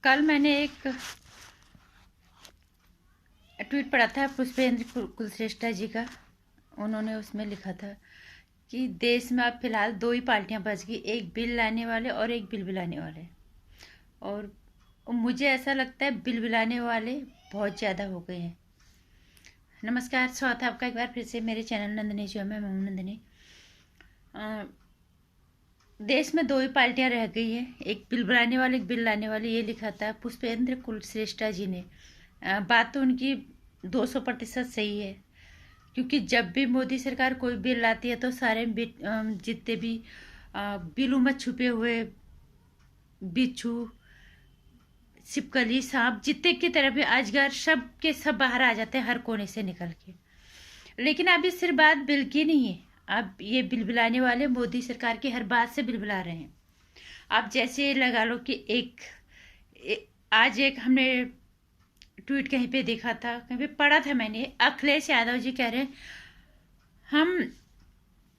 कल मैंने एक ट्वीट पढ़ा था पुष्पेंद्र कुलश्रेष्ठा जी का। उन्होंने उसमें लिखा था कि देश में अब फिलहाल दो ही पार्टियां बच गई, एक बिल लाने वाले और एक बिल बिलाने वाले। और मुझे ऐसा लगता है बिल बिलाने वाले बहुत ज़्यादा हो गए हैं। नमस्कार, स्वागत है आपका एक बार फिर से मेरे चैनल नंदिनी जो मैं हूं नंदिनी। देश में दो ही पार्टियां रह गई हैं, एक बिल बनाने वाले एक बिल लाने वाले, ये लिखा था पुष्पेंद्र कुलश्रेष्ठा जी ने। बात तो उनकी 200% सही है, क्योंकि जब भी मोदी सरकार कोई बिल लाती है तो सारे जितने भी बिलों में छुपे हुए बिच्छू, छिपकली, सांप, जितने की तरह भी अजगर, सब के सब बाहर आ जाते हैं हर कोने से निकल के। लेकिन अभी सिर्फ बात बिल की नहीं है, अब ये बिल बिलाने वाले मोदी सरकार की हर बात से बिल बिला रहे हैं। आप जैसे लगा लो कि आज एक हमने ट्वीट कहीं पे देखा था, कहीं पे पढ़ा था मैंने, अखिलेश यादव जी कह रहे हैं हम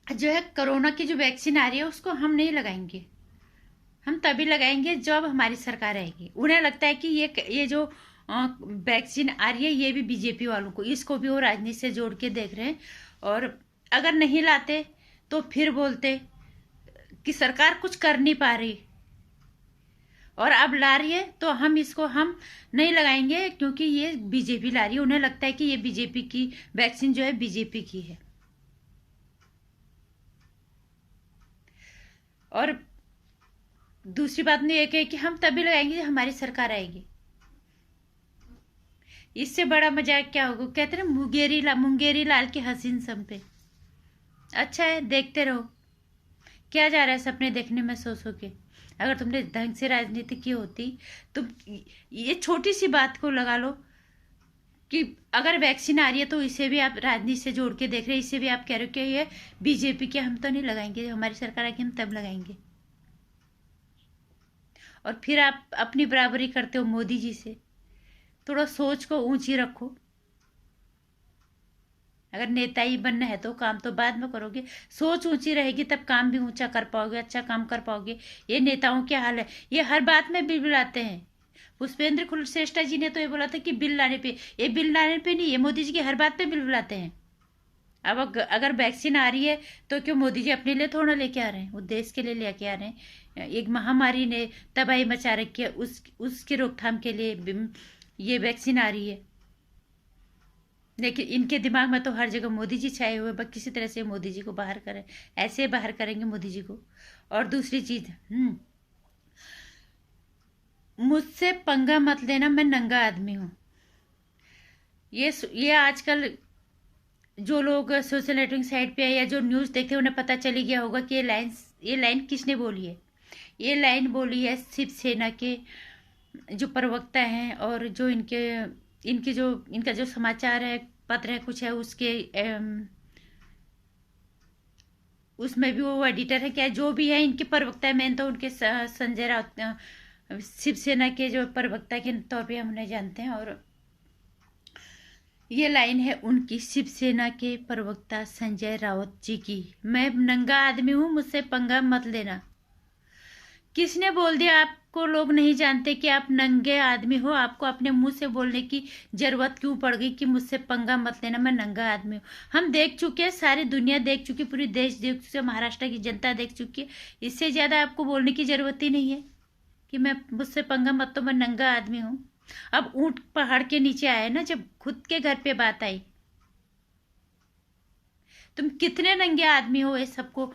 जो है कोरोना की जो वैक्सीन आ रही है उसको हम नहीं लगाएंगे, हम तभी लगाएंगे जब हमारी सरकार आएगी। उन्हें लगता है कि ये जो वैक्सीन आ रही है ये भी बीजेपी वालों को, इसको भी वो राजनीति से जोड़ के देख रहे हैं। और अगर नहीं लाते तो फिर बोलते कि सरकार कुछ कर नहीं पा रही, और अब ला रही है तो हम नहीं लगाएंगे क्योंकि ये बीजेपी ला रही है। उन्हें लगता है कि ये बीजेपी की वैक्सीन जो है बीजेपी की है। और दूसरी बात में एक है कि हम तभी लगाएंगे जब हमारी सरकार आएगी। इससे बड़ा मजाक क्या होगा। कहते हैं मुंगेरी लाल की हसीन सम पे। अच्छा है, देखते रहो। क्या जा रहा है सपने देखने में सो सो के। अगर तुमने ढंग से राजनीति की होती तो ये छोटी सी बात को लगा लो कि अगर वैक्सीन आ रही है तो इसे भी आप राजनीति से जोड़ के देख रहे हैं, इसे भी आप कह रहे हो कि ये बीजेपी के, हम तो नहीं लगाएंगे, हमारी सरकार आएगी हम तब लगाएंगे। और फिर आप अपनी बराबरी करते हो मोदी जी से। थोड़ा सोच को ऊंची रखो। अगर नेता ही बनना है तो काम तो बाद में करोगे, सोच ऊंची रहेगी तब काम भी ऊंचा कर पाओगे, अच्छा काम कर पाओगे। ये नेताओं के हाल है, ये हर बात में बिल बुलाते हैं। पुष्पेंद्र कुलश्रेष्ठा जी ने तो ये बोला था कि बिल लाने पे, ये बिल लाने पे नहीं, ये मोदी जी की हर बात पे बिल बुलाते हैं। अब अगर वैक्सीन आ रही है तो क्यों मोदी जी अपने लिए थोड़ा लेके आ रहे हैं, वो देश के लिए लेके आ रहे हैं। एक महामारी ने तबाही मचा रखी है, उसकी रोकथाम के लिए ये वैक्सीन आ रही है। लेकिन इनके दिमाग में तो हर जगह मोदी जी छाए हुए, बस किसी तरह से मोदी जी को बाहर करें, ऐसे बाहर करेंगे मोदी जी को। और दूसरी चीज, मुझसे पंगा मत लेना, मैं नंगा आदमी हूँ। ये आजकल जो लोग सोशल नेटवर्किंग साइट पे या जो न्यूज़ देखते हैं उन्हें पता चली गया होगा कि ये लाइन किसने बोली है। ये लाइन बोली है शिवसेना के जो प्रवक्ता हैं, और जो इनका जो समाचार है, पत्र है, कुछ है, उसमें भी वो एडिटर है क्या, जो भी है इनके प्रवक्ता है। मेन तो उनके संजय राउत, शिवसेना के जो प्रवक्ता के तौर पे हम उन्हें जानते हैं। और ये लाइन है उनकी, शिवसेना के प्रवक्ता संजय राउत जी की, मैं नंगा आदमी हूं, मुझसे पंगा मत लेना। किसने बोल दिया आपको लोग नहीं जानते कि आप नंगे आदमी हो? आपको अपने मुंह से बोलने की जरूरत क्यों पड़ गई कि मुझसे पंगा मत लेना, मैं नंगा आदमी हूँ? हम देख चुके हैं, सारी दुनिया देख चुकी, पूरी देश देख चुके, महाराष्ट्र की जनता देख चुकी है। इससे ज्यादा आपको बोलने की जरूरत ही नहीं है कि मुझसे पंगा मत, तो मैं नंगा आदमी हूँ। अब ऊंट पहाड़ के नीचे आया ना, जब खुद के घर पे बात आई। तुम कितने नंगे आदमी हो, ये सबको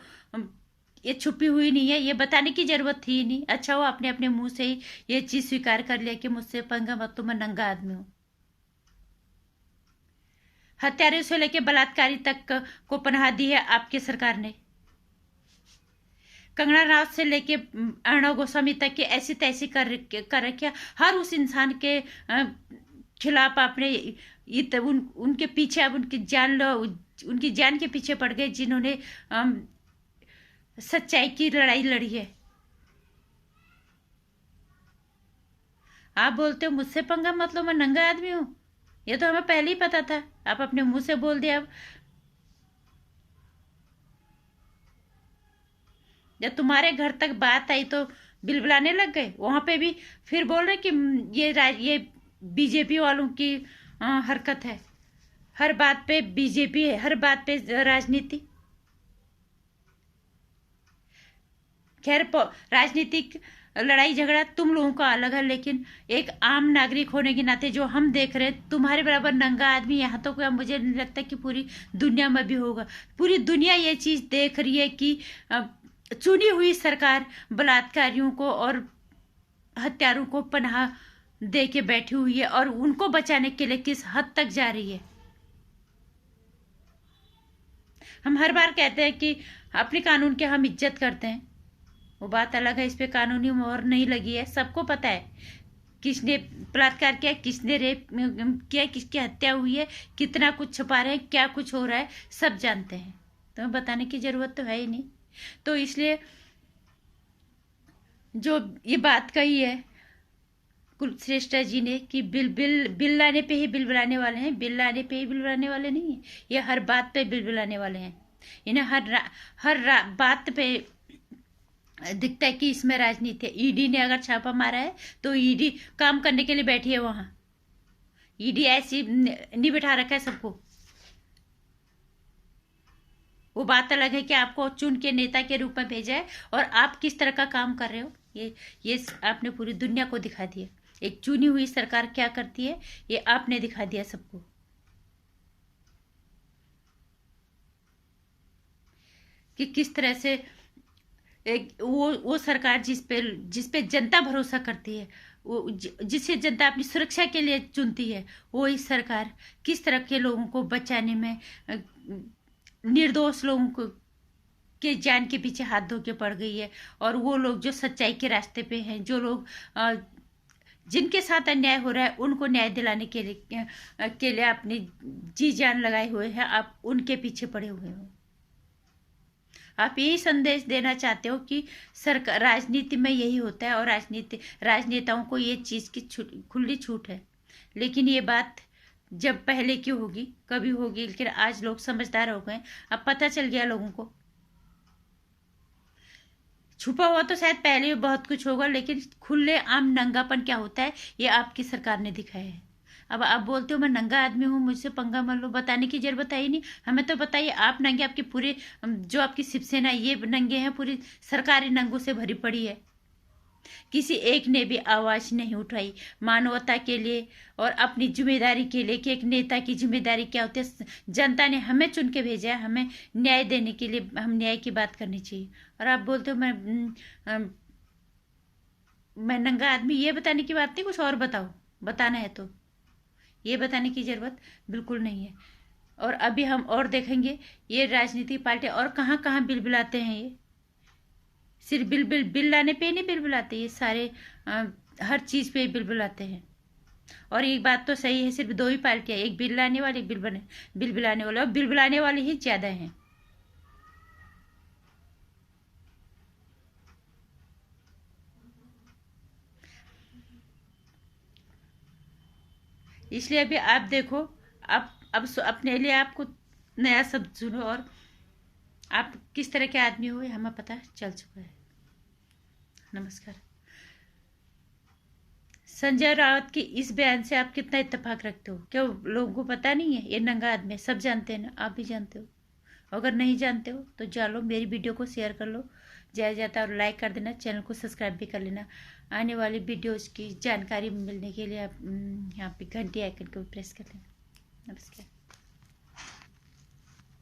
ये छुपी हुई नहीं है, ये बताने की जरूरत थी नहीं। अच्छा वो अपने अपने मुंह से ही ये चीज स्वीकार कर लिया कि मुझसे पंगा मत, तो मैं नंगा आदमी हूं। हत्यारे से लेके बलात्कारी तक को पनाह दी है आपकी सरकार ने। कंगना राउत से लेके अर्णव गोस्वामी तक के ऐसी तैसी कर रखिया। हर उस इंसान के खिलाफ आपने उनके पीछे, अब उनकी जान के पीछे पड़ गए जिन्होंने सच्चाई की लड़ाई लड़ी है। आप बोलते हो मुझसे पंगा मतलब मैं नंगा आदमी हूं, ये तो हमें पहले ही पता था, आप अपने मुंह से बोल दिया। अब जब तुम्हारे घर तक बात आई तो बिलबिलाने लग गए। वहां पे भी फिर बोल रहे कि ये बीजेपी वालों की हरकत है, हर बात पे बीजेपी है, हर बात पे राजनीति। खैर राजनीतिक लड़ाई झगड़ा तुम लोगों का अलग है, लेकिन एक आम नागरिक होने के नाते जो हम देख रहे हैं, तुम्हारे बराबर नंगा आदमी यहाँ तो क्या, मुझे नहीं लगता कि पूरी दुनिया में भी होगा। पूरी दुनिया ये चीज देख रही है कि चुनी हुई सरकार बलात्कारियों को और हत्यारों को पनाह दे के बैठी हुई है और उनको बचाने के लिए किस हद तक जा रही है। हम हर बार कहते हैं कि अपने कानून की हम इज्जत करते हैं, वो बात अलग है, इस पे कानूनी मोहर नहीं लगी है। सबको पता है किसने बलात्कार किया, किसने रेप किया, किसकी हत्या हुई है, कितना कुछ छुपा रहे हैं, क्या कुछ हो रहा है, सब जानते हैं। तो बताने की जरूरत तो है ही नहीं। तो इसलिए जो ये बात कही है कुलश्रेष्ठ जी ने कि बिल लाने पे ही बिल बुलाने वाले हैं, बिल लाने पे ही बिल बुलाने वाले नहीं है, ये हर बात पे बिल बुलाने वाले हैं। इन्हें हर बात पे दिखता है कि इसमें राजनीति है। ईडी ने अगर छापा मारा है तो ईडी काम करने के लिए बैठी है वहां। ईडी ऐसी नहीं बिठा रखा है सबको। वो बात अलग है कि आपको चुन के नेता के रूप में भेजा है और आप किस तरह का काम कर रहे हो, ये आपने पूरी दुनिया को दिखा दिया। एक चुनी हुई सरकार क्या करती है ये आपने दिखा दिया सबको, कि किस तरह से एक वो सरकार जिस पे जनता भरोसा करती है, वो जिसे जनता अपनी सुरक्षा के लिए चुनती है, वो इस सरकार किस तरह के लोगों को बचाने में, निर्दोष लोगों को के जान के पीछे हाथ धो के पड़ गई है। और वो लोग जो सच्चाई के रास्ते पे हैं, जो लोग जिनके साथ अन्याय हो रहा है उनको न्याय दिलाने के लिए अपनी जी जान लगाए हुए हैं, आप उनके पीछे पड़े हुए हो। आप यही संदेश देना चाहते हो कि सरकार राजनीति में यही होता है और राजनेताओं को ये चीज की खुली छूट है। लेकिन ये बात जब पहले की होगी कभी होगी, लेकिन आज लोग समझदार हो गए, अब पता चल गया लोगों को। छुपा हुआ तो शायद पहले भी बहुत कुछ होगा, लेकिन खुले आम नंगापन क्या होता है ये आपकी सरकार ने दिखाया है। अब आप बोलते हो मैं नंगा आदमी हूँ, मुझसे पंगा मत लो, बताने की जरूरत है ही नहीं। हमें तो बताइए, आप नंगे, आपके पूरे जो आपकी शिवसेना ये नंगे हैं, पूरी सरकारी नंगों से भरी पड़ी है। किसी एक ने भी आवाज नहीं उठाई मानवता के लिए और अपनी जिम्मेदारी के लिए कि एक नेता की जिम्मेदारी क्या होती है। जनता ने हमें चुन के भेजा है, हमें न्याय देने के लिए, हम न्याय की बात करनी चाहिए। और आप बोलते हो मैं नंगा आदमी, ये बताने की बात नहीं, कुछ और बताओ। बताना है तो ये बताने की जरूरत बिल्कुल नहीं है। और अभी हम और देखेंगे ये राजनीतिक पार्टी और कहाँ कहाँ बिल बुलाते हैं। ये सिर्फ बिल लाने पे नहीं बिल बुलाते, ये सारे हर चीज पे बिल बुलाते हैं। और एक बात तो सही है, सिर्फ दो ही पार्टियां, एक बिल लाने वाले, एक बिल बुलाने वाले, और बिल बुलाने वाले ही ज्यादा हैं। इसलिए अभी आप देखो, अब अपने लिए आपको नया शब्द सुनो और आप किस तरह के आदमी हो हमें पता चल चुका है। नमस्कार। संजय राउत की इस बयान से आप कितना इत्तेफाक रखते हो? क्या लोगों को पता नहीं है ये नंगा आदमी है? सब जानते हैं ना, आप भी जानते हो। अगर नहीं जानते हो तो जानो, मेरी वीडियो को शेयर कर लो ज्यादा ज़्यादा और लाइक कर देना, चैनल को सब्सक्राइब भी कर लेना। आने वाली वीडियोज़ की जानकारी मिलने के लिए आप यहाँ पे घंटी आइकन को प्रेस कर लेना। नमस्कार।